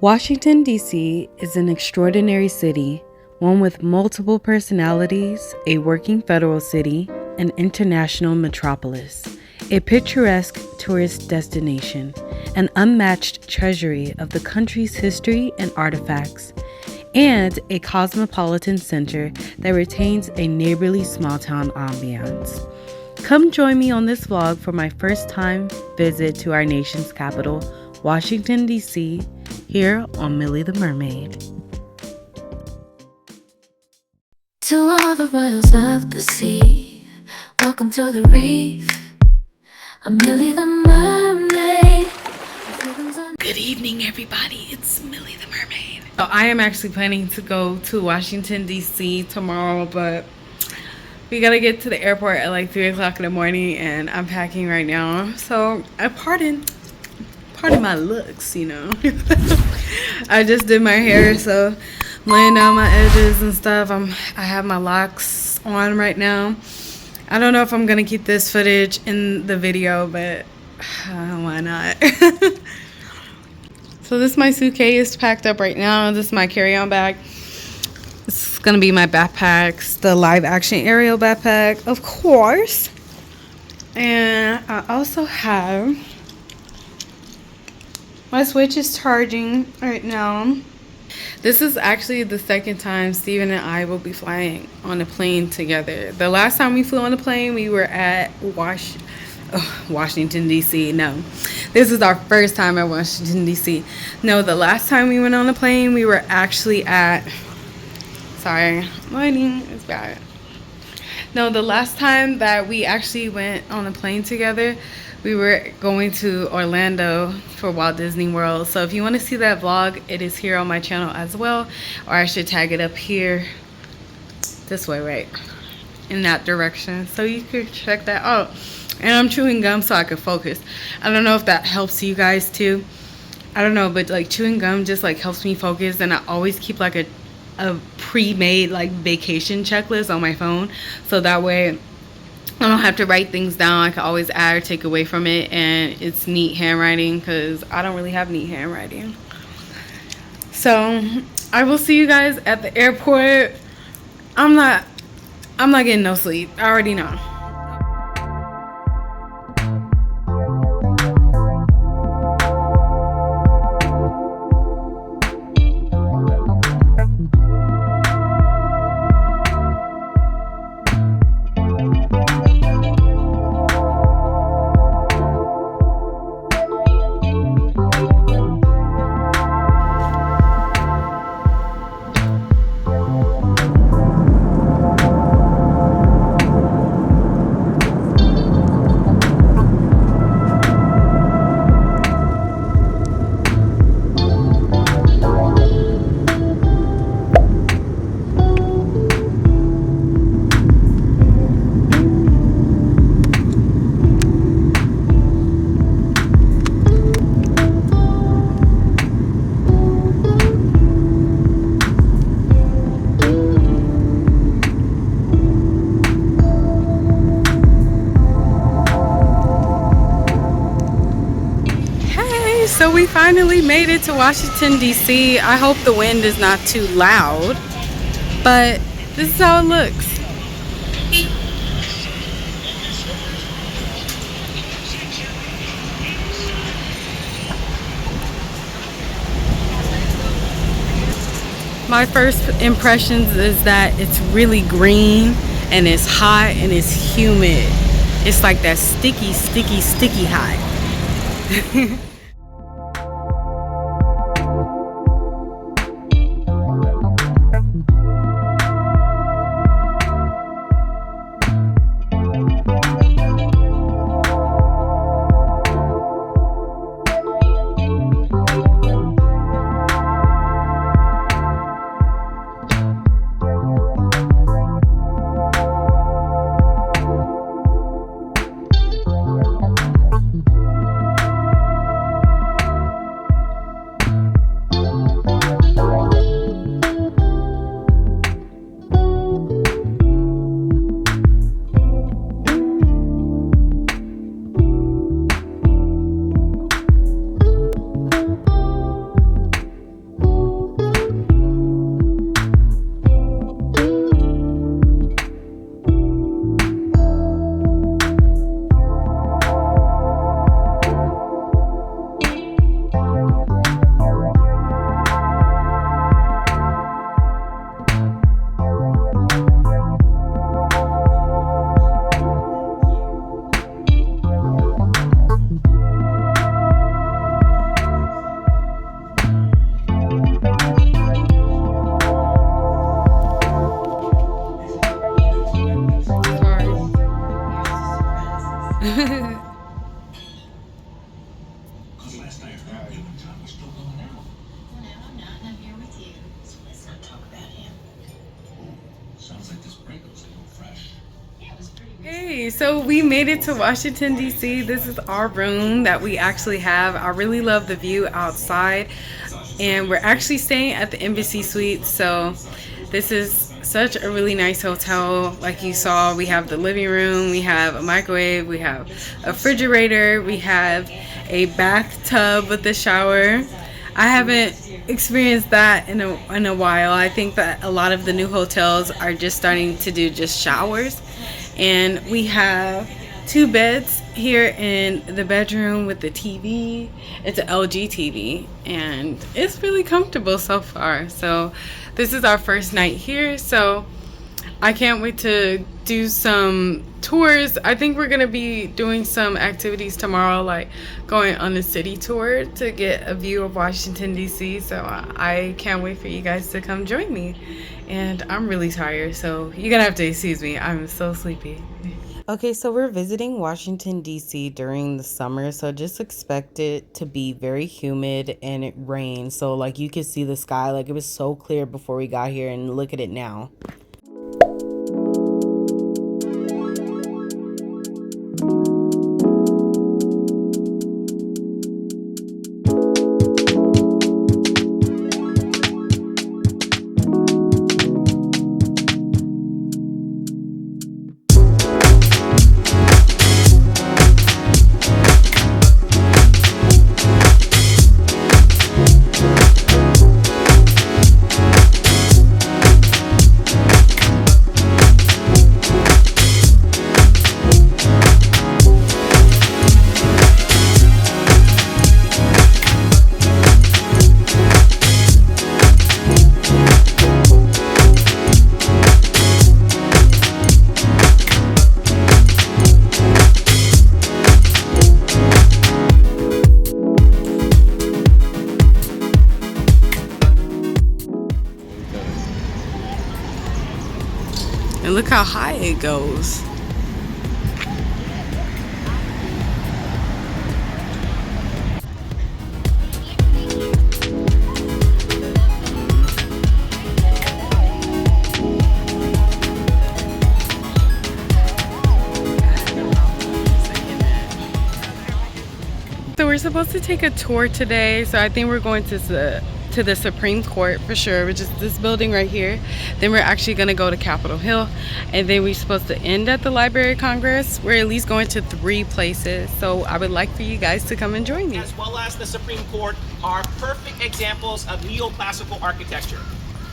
Washington, D.C. is an extraordinary city, one with multiple personalities, a working federal city, an international metropolis, a picturesque tourist destination, an unmatched treasury of the country's history and artifacts, and a cosmopolitan center that retains a neighborly small-town ambiance. Come join me on this vlog for my first time visit to our nation's capital, Washington, D.C., here on Millie the Mermaid. To all the royals of the sea, welcome to the reef. I'm Millie the Mermaid. Good evening, everybody. It's Millie the Mermaid. So I am actually planning to go to Washington, D.C. tomorrow, but we gotta get to the airport at like 3 o'clock in the morning, and I'm packing right now. So pardon my looks, you know. I just did my hair, so I'm laying down my edges and stuff. I have my locks on right now. I don't know if I'm gonna keep this footage in the video, but why not? So this is my suitcase packed up right now. This is my carry-on bag. This is gonna be my backpacks, the live action aerial backpack, of course. And I also have my Switch is charging right now. This is actually the second time Steven and I will be flying on a plane together. The last time we flew on a plane, we were at Washington, D.C. No, this is our first time at Washington, D.C. No, the last time we went on a plane, we were actually at... Sorry, lighting is bad. No, the last time that we actually went on a plane together, we were going to Orlando for Walt Disney World. So if you want to see that vlog, it is here on my channel as well. Or I should tag it up here. This way, right? In that direction. So you could check that out. And I'm chewing gum so I could focus. I don't know if that helps you guys too. I don't know, but like chewing gum just like helps me focus. And I always keep like a pre-made like vacation checklist on my phone. So that way I don't have to write things down. I can always add or take away from it, and it's neat handwriting because I don't really have neat handwriting. So I will see you guys at the airport. I'm not getting no sleep. I already know. So we finally made it to Washington, D.C. I hope the wind is not too loud, but this is how it looks. My first impressions is that it's really green and it's hot and it's humid. It's like that sticky hot. Okay, so we made it to Washington, D.C. This is our room that we actually have. I really love the view outside, and we're actually staying at the Embassy Suite. So this is such a really nice hotel. Like you saw, we have the living room, we have a microwave, we have a refrigerator, we have a bathtub with a shower. I haven't experienced that in a while. I think that a lot of the new hotels are just starting to do just showers. And we have 2 beds here in the bedroom with the TV. It's an LG TV, and it's really comfortable so far. So this is our first night here, so I can't wait to do some tours. I think we're gonna be doing some activities tomorrow, like going on a city tour to get a view of Washington, D.C. So I can't wait for you guys to come join me. And I'm really tired, so you're gonna have to excuse me. I'm so sleepy. Okay, so we're visiting Washington, D.C. during the summer, so just expect it to be very humid and it rains. So like you could see the sky, like it was so clear before we got here, and look at it now. And look how high it goes. So we're supposed to take a tour today. So I think we're going to the Supreme Court for sure, which is this building right here. Then we're actually going to go to Capitol Hill, and then we're supposed to end at the Library of Congress. We're at least going to 3 places, so I would like for you guys to come and join me. As well as the Supreme Court are perfect examples of neoclassical architecture.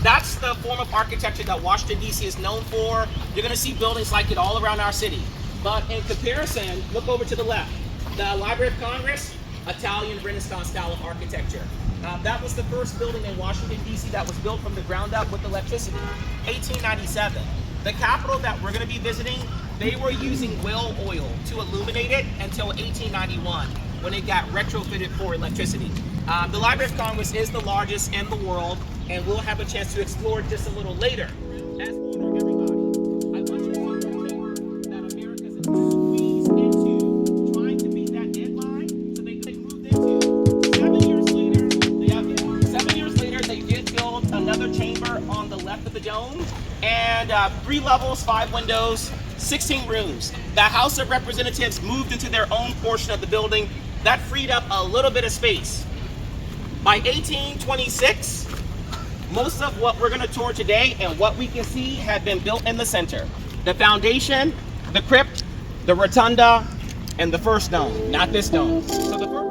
That's the form of architecture that Washington, D.C. is known for. You're going to see buildings like it all around our city. But in comparison, look over to the left. The Library of Congress, Italian Renaissance style of architecture. That was the first building in Washington, D.C. that was built from the ground up with electricity, 1897. The Capitol that we're going to be visiting, they were using whale oil to illuminate it until 1891, when it got retrofitted for electricity. The Library of Congress is the largest in the world, and we'll have a chance to explore it just a little later. As everybody, I want you to remember that America's squeezed into trying to beat that deadline, so they moved into 7 years later. 7 years later, they did build another chamber on the left of the dome, and 3 levels, 5 windows, 16 rooms. The House of Representatives moved into their own portion of the building. That freed up a little bit of space. By 1826, most of what we're going to tour today and what we can see had been built in the center. The foundation, the crypt, the rotunda, and the first dome, not this dome. So the first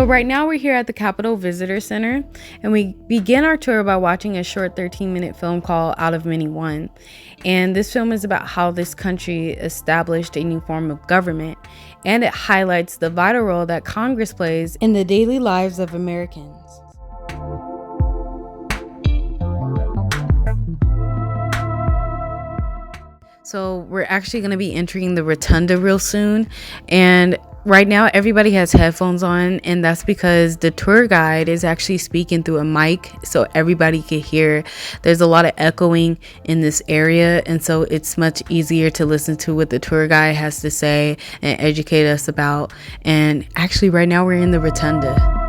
So right now we're here at the Capitol Visitor Center, and we begin our tour by watching a short 13-minute film called Out of Many One. And this film is about how this country established a new form of government, and it highlights the vital role that Congress plays in the daily lives of Americans. So we're actually going to be entering the rotunda real soon, and right now everybody has headphones on, and that's because the tour guide is actually speaking through a mic so everybody can hear. There's a lot of echoing in this area, and so it's much easier to listen to what the tour guide has to say and educate us about. And actually right now we're in the rotunda.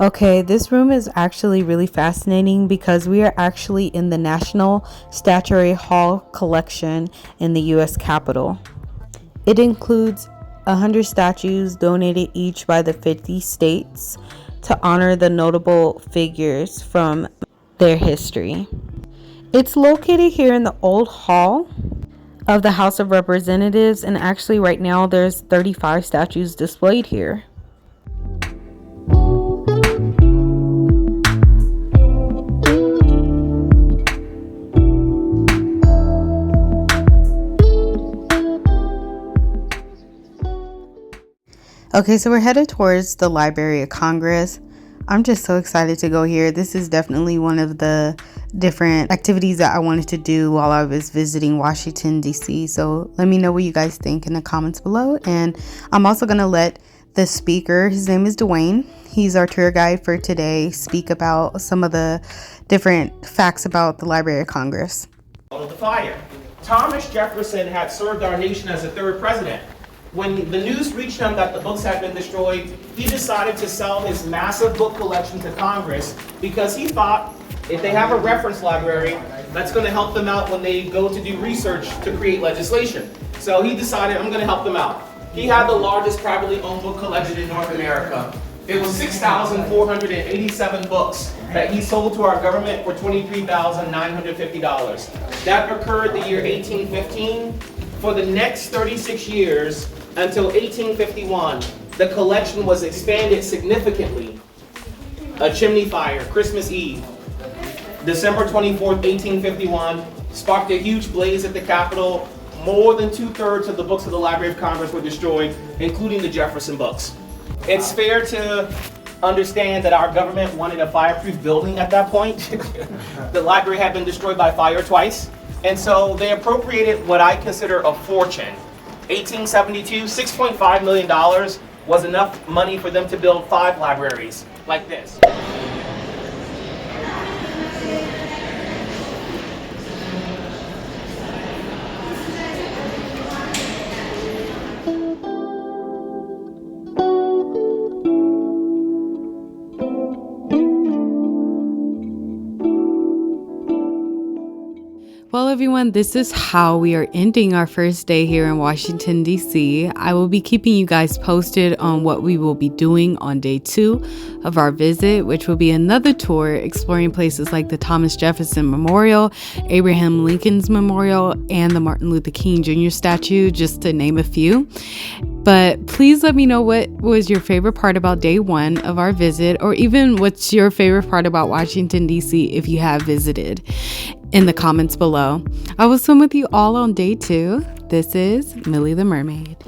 Okay, this room is actually really fascinating because we are actually in the National Statuary Hall collection in the U.S. Capitol. It includes 100 statues donated each by the 50 states to honor the notable figures from their history. It's located here in the Old Hall of the House of Representatives, and actually right now there's 35 statues displayed here. Okay, so we're headed towards the Library of Congress. I'm just so excited to go here. This is definitely one of the different activities that I wanted to do while I was visiting Washington, D.C. So let me know what you guys think in the comments below. And I'm also going to let the speaker, his name is Dwayne, he's our tour guide for today, speak about some of the different facts about the Library of Congress. Of the fire. Thomas Jefferson had served our nation as the third president. When the news reached him that the books had been destroyed, he decided to sell his massive book collection to Congress because he thought if they have a reference library, that's going to help them out when they go to do research to create legislation. So he decided, I'm going to help them out. He had the largest privately owned book collection in North America. It was 6,487 books that he sold to our government for $23,950. That occurred the year 1815. For the next 36 years, until 1851, the collection was expanded significantly. A chimney fire, Christmas Eve, December 24th, 1851, sparked a huge blaze at the Capitol. More than 2/3 of the books of the Library of Congress were destroyed, including the Jefferson books. It's fair to understand that our government wanted a fireproof building at that point. The library had been destroyed by fire twice, and so they appropriated what I consider a fortune. 1872, $6.5 million was enough money for them to build 5 libraries like this. Well, everyone, this is how we are ending our first day here in Washington, D.C. I will be keeping you guys posted on what we will be doing on day 2 of our visit, which will be another tour exploring places like the Thomas Jefferson Memorial, Abraham Lincoln's Memorial, and the Martin Luther King Jr. statue, just to name a few. But please let me know what was your favorite part about day 1 of our visit, or even what's your favorite part about Washington, D.C. if you have visited, in the comments below. I will swim with you all on day 2. This is Millie the Mermaid.